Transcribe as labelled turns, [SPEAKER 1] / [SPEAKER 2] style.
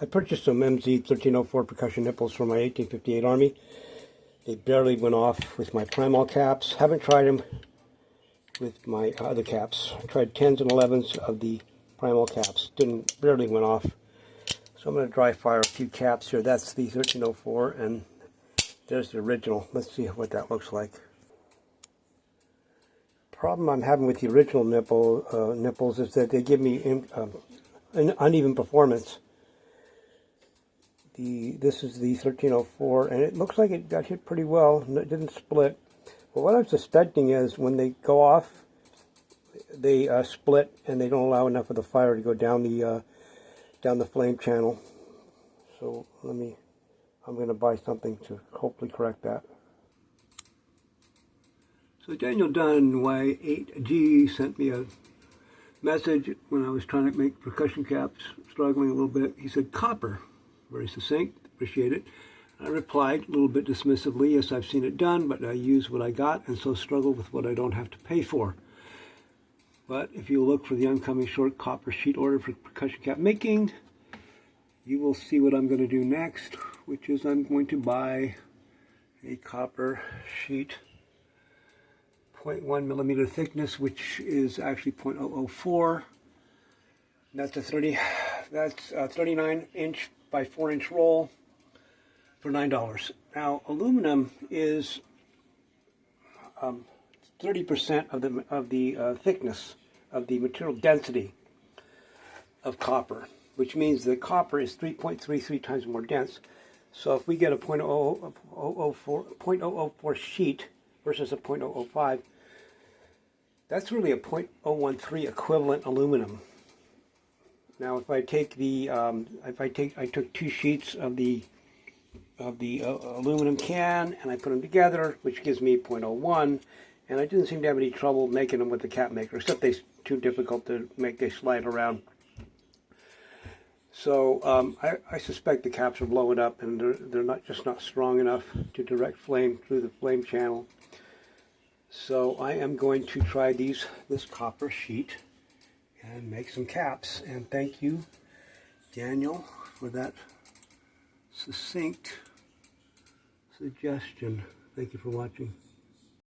[SPEAKER 1] I purchased some MZ 1304 percussion nipples for my 1858 Army. They barely went off with my Primal caps. Haven't tried them with my other caps. I tried 10s and 11s of the Primal caps. Barely went off. So I'm going to dry fire a few caps here. That's the 1304 and there's the original. Let's see what that looks like. Problem I'm having with the original nipples is that they give me an uneven performance. This is the 1304, and it looks like it got hit pretty well, and it didn't split. But what I'm suspecting is when they go off, they split, and they don't allow enough of the fire to go down the flame channel. So I'm going to buy something to hopefully correct that. So Daniel Dunn, Y8G, sent me a message when I was trying to make percussion caps, struggling a little bit. He said, copper. Very succinct, appreciate it. I replied a little bit dismissively, yes, I've seen it done, but I use what I got and so struggle with what I don't have to pay for. But if you look for the oncoming short copper sheet order for percussion cap making, you will see what I'm going to do next, which is I'm going to buy a copper sheet, 0.1 millimeter thickness, which is actually 0.004. That's a 39-inch by 4-inch roll for $9. Now, aluminum is 30% of the thickness of the material density of copper, which means that copper is 3.33 times more dense. So if we get a 0.004 sheet versus a 0.005, that's really a 0.013 equivalent aluminum. Now, if I take I took 2 sheets of the aluminum can and I put them together, which gives me 0.01, and I didn't seem to have any trouble making them with the cap maker, except they're too difficult to make. They slide around. So I suspect the caps are blowing up, and they're just not strong enough to direct flame through the flame channel. So I am going to try this copper sheet and make some caps. And thank you, Daniel, for that succinct suggestion. Thank you for watching.